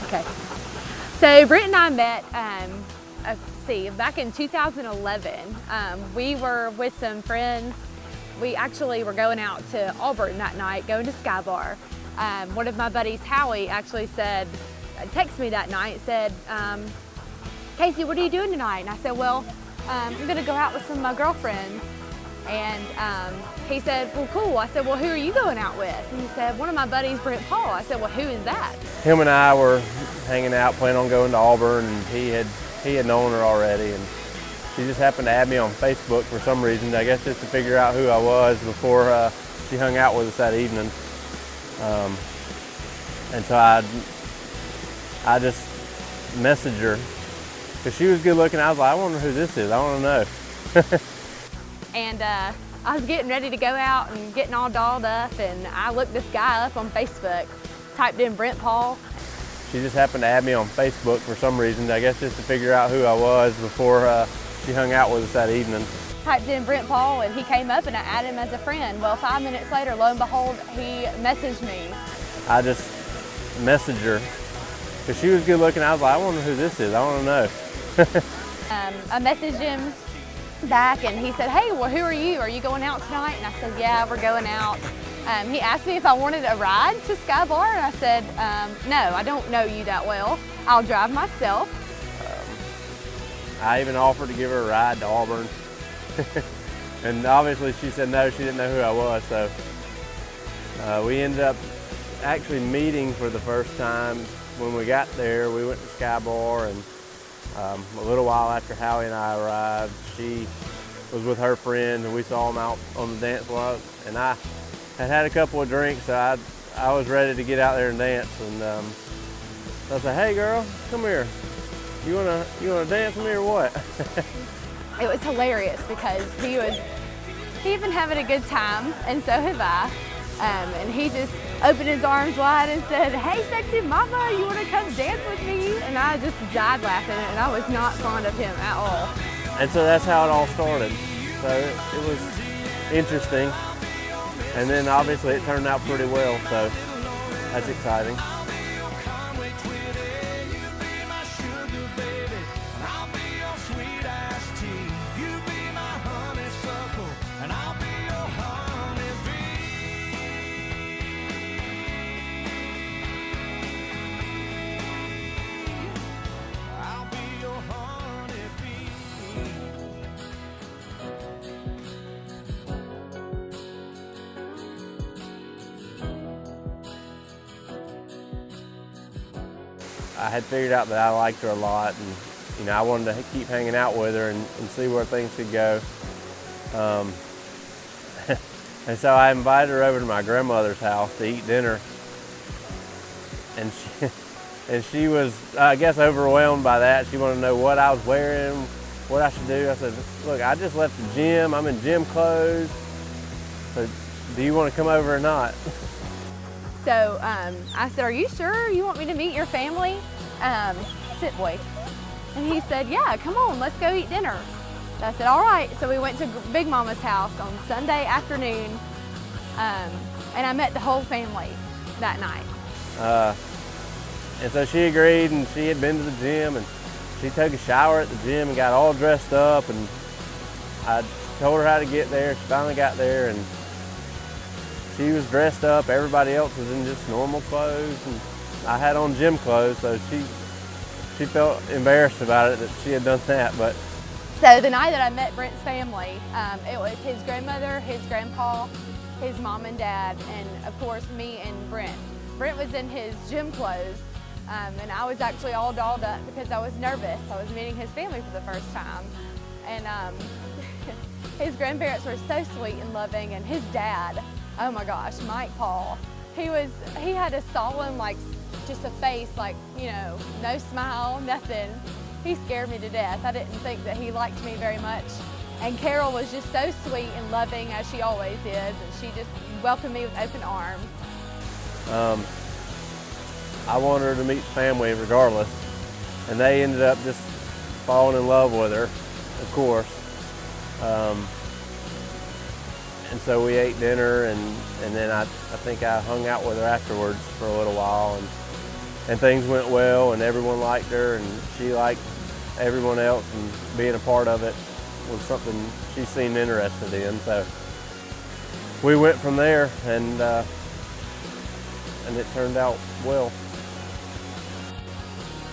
Okay. So Brent and I met, back in 2011. We were with some friends. We actually were going out to Auburn that night, going to Sky Bar. One of my buddies, Howie, actually texted me that night, said, Kacie, what are you doing tonight? And I said, well, I'm gonna go out with some of my girlfriends. And he said, well, cool. I said, well, who are you going out with? And he said, one of my buddies, Brent Paul. I said, well, who is that? Him and I were hanging out, planning on going to Auburn, and he had known her already, and she just happened to add me on Facebook for some reason, I guess just to figure out who I was before she hung out with us that evening. And so I just messaged her, because she was good looking. I was like, I wonder who this is, I want to know. And I was getting ready to go out and getting all dolled up, and I looked this guy up on Facebook, typed in Brent Paul. She just happened to add me on Facebook for some reason, I guess just to figure out who I was before she hung out with us that evening. Typed in Brent Paul, and he came up, and I added him as a friend. Well, 5 minutes later, lo and behold, he messaged me. I just messaged her, because she was good looking. I was like, I wonder who this is, I want to know. I messaged him back, and he said, hey, well, who are you? Are you going out tonight? And I said, yeah, we're going out. He asked me if I wanted a ride to Sky Bar, and I said, no, I don't know you that well. I'll drive myself. I even offered to give her a ride to Auburn. And obviously she said no, she didn't know who I was, so we ended up actually meeting for the first time. When we got there, we went to Sky Bar, and a little while after Howie and I arrived, she was with her friends, and we saw them out on the dance floor, and I had a couple of drinks, so I was ready to get out there and dance. And I said, hey girl, come here. You wanna dance with me or what? It was hilarious because he been having a good time, and so have I. And he just opened his arms wide and said, hey sexy mama, you wanna come dance with me? And I just died laughing, and I was not fond of him at all. And so that's how it all started. So it was interesting. And then obviously it turned out pretty well, so that's exciting. I had figured out that I liked her a lot, and I wanted to keep hanging out with her and see where things could go. And so I invited her over to my grandmother's house to eat dinner, and she was, I guess, overwhelmed by that. She wanted to know what I was wearing, what I should do. I said, look, I just left the gym. I'm in gym clothes. So do you want to come over or not? So I said, are you sure you want me to meet your family? Sit boy. And he said, yeah, come on, let's go eat dinner. So I said, all right. So we went to Big Mama's house on Sunday afternoon, and I met the whole family that night. And so she agreed, and she had been to the gym, and she took a shower at the gym and got all dressed up, and I told her how to get there. She finally got there, and she was dressed up. Everybody else was in just normal clothes, and I had on gym clothes, so she felt embarrassed about it that she had done that. But so the night that I met Brent's family, it was his grandmother, his grandpa, his mom and dad, and of course me and Brent. Brent was in his gym clothes, and I was actually all dolled up because I was nervous. I was meeting his family for the first time, and his grandparents were so sweet and loving, and his dad, oh my gosh, Mike Paul, he had a solemn, like, just a face, like, no smile, nothing. He scared me to death. I didn't think that he liked me very much. And Carol was just so sweet and loving, as she always is, and she just welcomed me with open arms. I wanted her to meet the family regardless, and they ended up just falling in love with her, of course. And so we ate dinner, and then I think I hung out with her afterwards for a little while, and and things went well, and everyone liked her, and she liked everyone else, and being a part of it was something she seemed interested in. So we went from there, and it turned out well.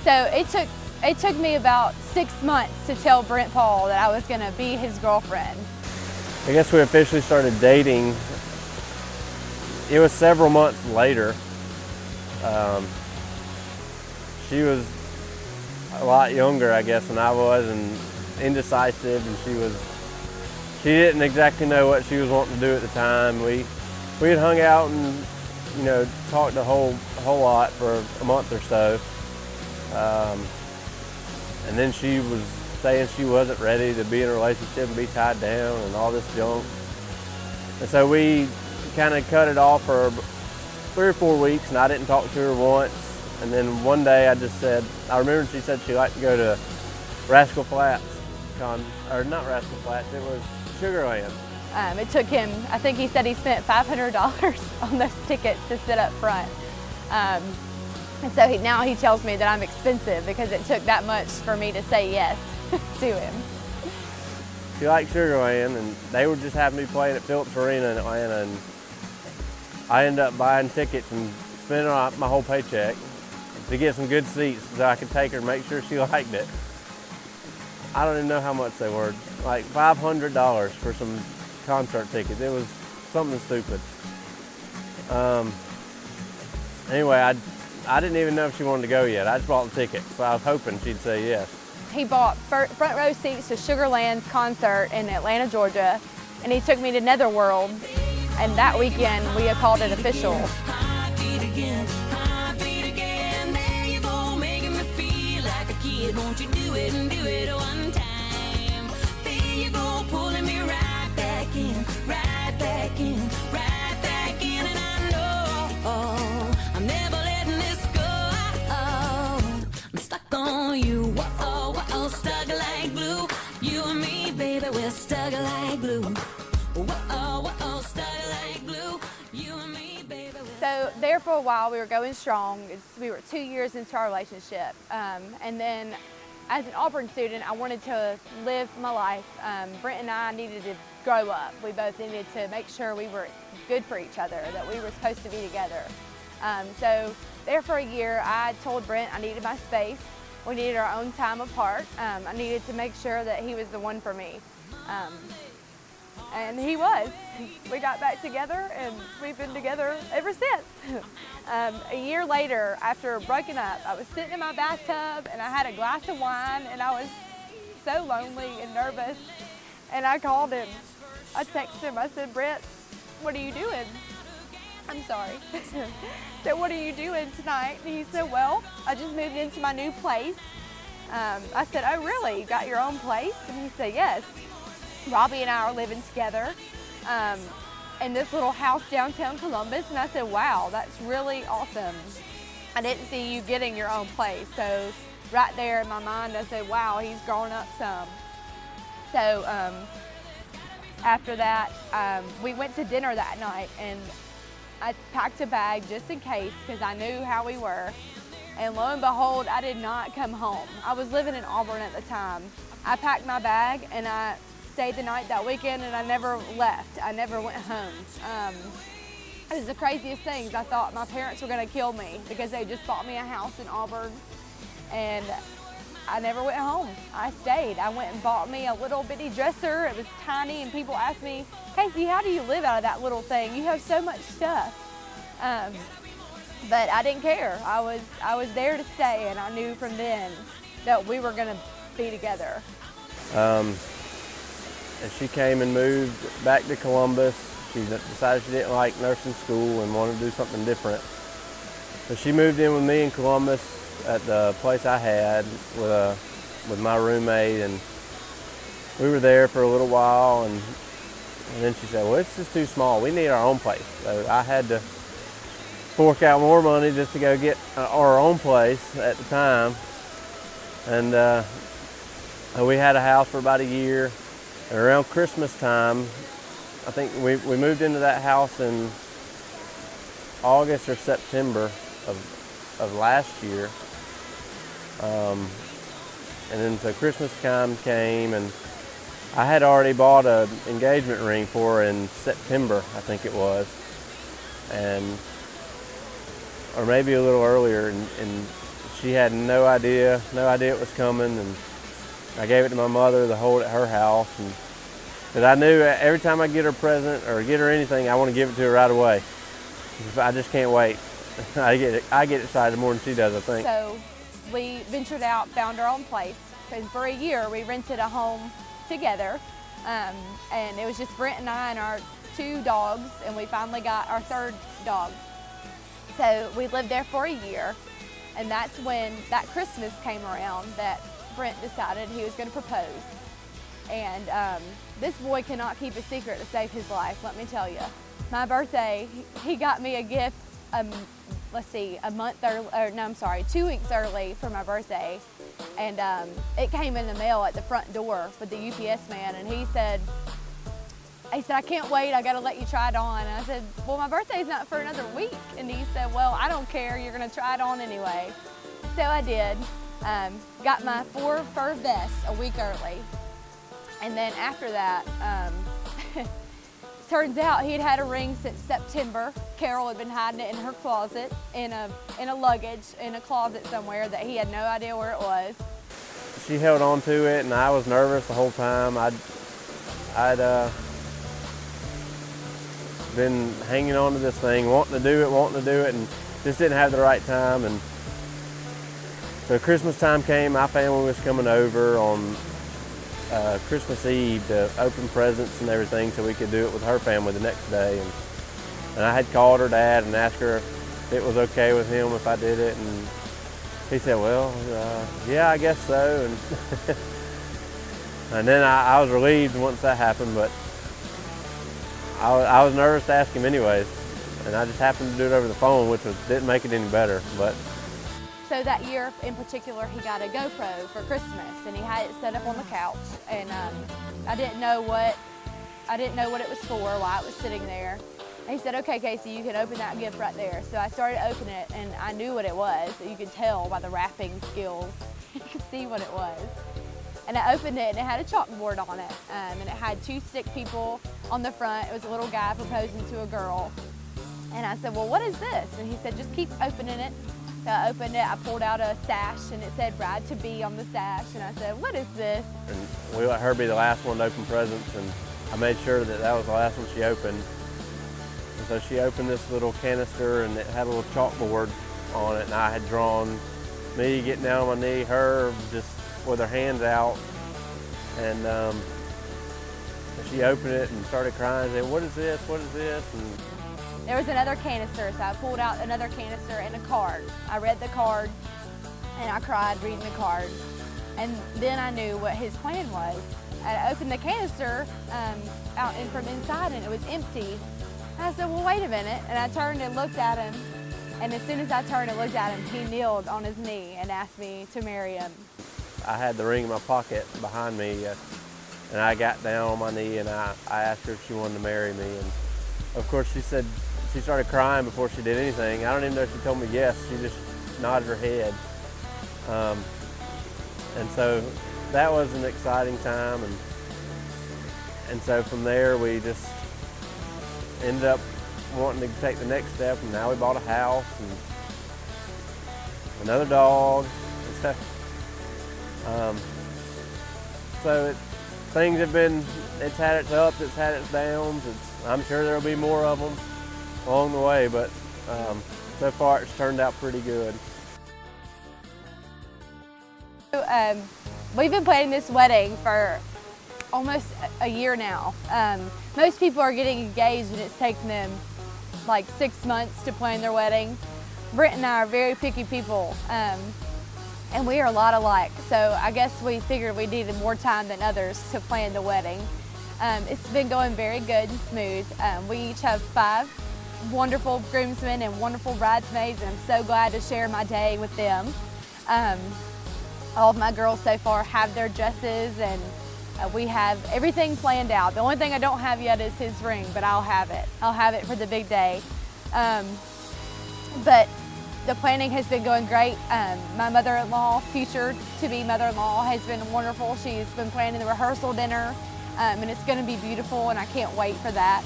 So it took me about 6 months to tell Brent Paul that I was going to be his girlfriend. I guess we officially started dating. It was several months later. She was a lot younger, I guess, than I was, and indecisive, and she didn't exactly know what she was wanting to do at the time. We had hung out and, you know, talked a whole lot for a month or so. And then she was saying she wasn't ready to be in a relationship and be tied down and all this junk. And so we kind of cut it off for 3 or 4 weeks, and I didn't talk to her once. And then one day I just said, I remember she said she liked to go to Rascal Flats, or not Rascal Flats, it was Sugarland. It took him, I think he said he spent $500 on those tickets to sit up front. And so now he tells me that I'm expensive because it took that much for me to say yes to him. She liked Sugarland, and they were just having me playing at Phillips Arena in Atlanta, and I ended up buying tickets and spending my whole paycheck to get some good seats so I could take her and make sure she liked it. I don't even know how much they were, like $500 for some concert tickets. It was something stupid. Anyway, I didn't even know if she wanted to go yet. I just bought the tickets, so I was hoping she'd say yes. He bought front row seats to Sugarland's concert in Atlanta, Georgia, and he took me to Netherworld, and that weekend we called it official. Won't you do it and do it one time? There you go, pulling me right back in, right back in, right back in, and I know I'm never letting this go. I'm stuck on you, whoa, stuck like glue. You and me, baby, we're stuck like glue. Whoa, stuck like glue. You and me, baby. So there for a while we were going strong. We were 2 years into our relationship, and then as an Auburn student, I wanted to live my life. Brent and I needed to grow up. We both needed to make sure we were good for each other, that we were supposed to be together. So there for a year, I told Brent I needed my space. We needed our own time apart. I needed to make sure that he was the one for me. And he was. We got back together, and we've been together ever since. A year later, after breaking up, I was sitting in my bathtub, and I had a glass of wine, and I was so lonely and nervous. And I called him. I texted him. I said, "Brent, what are you doing?" I'm sorry. I said, "What are you doing tonight?" And he said, "Well, I just moved into my new place." I said, "Oh, really? You got your own place?" And he said, "Yes. Robbie and I are living together in this little house downtown Columbus." And I said, "Wow, that's really awesome. I didn't see you getting your own place." So right there in my mind, I said, "Wow, he's grown up some." So after that, we went to dinner that night, and I packed a bag just in case because I knew how we were. And lo and behold, I did not come home. I was living in Auburn at the time. I packed my bag and I stayed the night that weekend, and I never left. I never went home. It was the craziest things. I thought my parents were gonna kill me because they just bought me a house in Auburn, and I never went home. I stayed. I went and bought me a little bitty dresser. It was tiny, and people asked me, "Kacie, how do you live out of that little thing? You have so much stuff." But I didn't care. I was there to stay, and I knew from then that we were gonna be together. And she came and moved back to Columbus. She decided she didn't like nursing school and wanted to do something different. So she moved in with me in Columbus at the place I had with my roommate, and we were there for a little while, and then she said, "Well, it's just too small. We need our own place." So I had to fork out more money just to go get our own place at the time. And we had a house for about a year. And around Christmas time, I think we moved into that house in August or September of of last year. And then so Christmas time came, and I had already bought an engagement ring for her in September, I think it was, or maybe a little earlier, and she had no idea it was coming, and I gave it to my mother to hold at her house, and because I knew every time I get her a present or get her anything, I want to give it to her right away. I just can't wait. I get excited more than she does, I think. So we ventured out, found our own place, and for a year we rented a home together, and it was just Brent and I and our 2 dogs, and we finally got our 3rd dog. So we lived there for a year, and that's when that Christmas came around that Brent decided he was going to propose. And this boy cannot keep a secret to save his life, let me tell you. My birthday, he got me a gift, let's see, 2 weeks early for my birthday. And it came in the mail at the front door with the UPS man, and he said, I can't wait, I gotta let you try it on. And I said, well, my birthday's not for another week. And he said, well, I don't care, you're gonna try it on anyway. So I did. Got my 4 fur vests a week early. And then after that, turns out he'd had a ring since September. Carol had been hiding it in her closet, in a luggage, in a closet somewhere that he had no idea where it was. She held on to it, and I was nervous the whole time. I'd been hanging on to this thing, wanting to do it, and just didn't have the right time. And so Christmas time came, my family was coming over on Christmas Eve to open presents and everything so we could do it with her family the next day. And I had called her dad and asked her if it was okay with him if I did it, and he said, well, yeah, I guess so. And then I was relieved once that happened, but I was nervous to ask him anyways, and I just happened to do it over the phone, which didn't make it any better. But so that year in particular, he got a GoPro for Christmas, and he had it set up on the couch, and I didn't know what it was for, why it was sitting there. And he said, okay, Kacie, you can open that gift right there. So I started opening it, and I knew what it was. You could tell by the wrapping skills. You could see what it was. And I opened it, and it had a chalkboard on it, and it had 2 stick people on the front. It was a little guy proposing to a girl. And I said, well, what is this? And he said, just keep opening it. So I opened it, I pulled out a sash, and it said bride to be on the sash. And I said, what is this? And we let her be the last one to open presents, and I made sure that was the last one she opened. And so she opened this little canister, and it had a little chalkboard on it, and I had drawn me getting down on my knee, her just with her hands out. And she opened it and started crying and said, what is this, what is this? And there was another canister, so I pulled out another canister and a card. I read the card, and I cried reading the card. And then I knew what his plan was. I opened the canister out from inside, and it was empty. And I said, well, wait a minute. And I turned and looked at him, and as soon as I turned and looked at him, he kneeled on his knee and asked me to marry him. I had the ring in my pocket behind me, and I got down on my knee, and I asked her if she wanted to marry me. And of course she said, she started crying before she did anything. I don't even know if she told me yes, she just nodded her head. And so that was an exciting time, and so from there we just ended up wanting to take the next step, and now we bought a house and another dog and stuff. So things have been, it's had its ups, it's had its downs. I'm sure there'll be more of them along the way, but so far it's turned out pretty good. We've been planning this wedding for almost a year now. Most people are getting engaged, and it's taken them like 6 months to plan their wedding. Brent and I are very picky people, and we are a lot alike. So I guess we figured we needed more time than others to plan the wedding. It's been going very good and smooth. We each have 5 wonderful groomsmen and wonderful bridesmaids, and I'm so glad to share my day with them. All of my girls so far have their dresses, and we have everything planned out. The only thing I don't have yet is his ring, but I'll have it. I'll have it for the big day. But the planning has been going great. My mother-in-law, future to-be mother-in-law, has been wonderful. She's been planning the rehearsal dinner, and it's going to be beautiful, and I can't wait for that.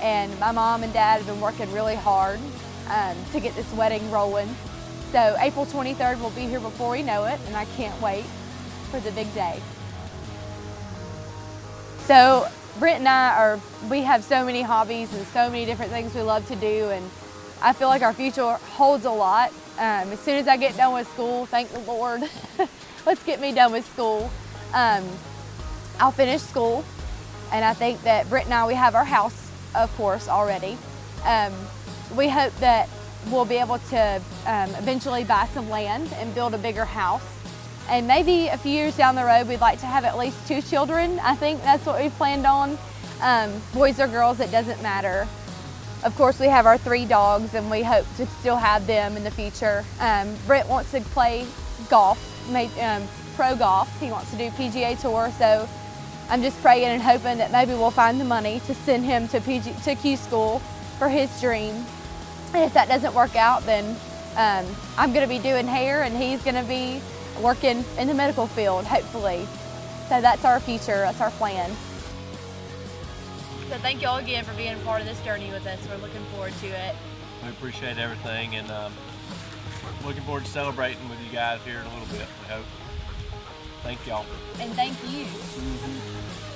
And my mom and dad have been working really hard to get this wedding rolling. So April 23rd will be here before we know it, and I can't wait for the big day. So Brent and we have so many hobbies and so many different things we love to do, and I feel like our future holds a lot. As soon as I get done with school, thank the Lord, let's get me done with school. I'll finish school, and I think that Brent and I, we have our house, of course, already. We hope that we'll be able to eventually buy some land and build a bigger house. And maybe a few years down the road, we'd like to have at least 2 children. I think that's what we've planned on. Boys or girls, it doesn't matter. Of course, we have our 3 dogs, and we hope to still have them in the future. Brent wants to play golf, pro golf. He wants to do PGA Tour, so I'm just praying and hoping that maybe we'll find the money to send him to Q school for his dream. And if that doesn't work out, then I'm going to be doing hair, and he's going to be working in the medical field, hopefully. So that's our future, that's our plan. So thank you all again for being a part of this journey with us. We're looking forward to it. We appreciate everything, and looking forward to celebrating with you guys here in a little bit, we hope. Thank y'all. And thank you. Mm-hmm.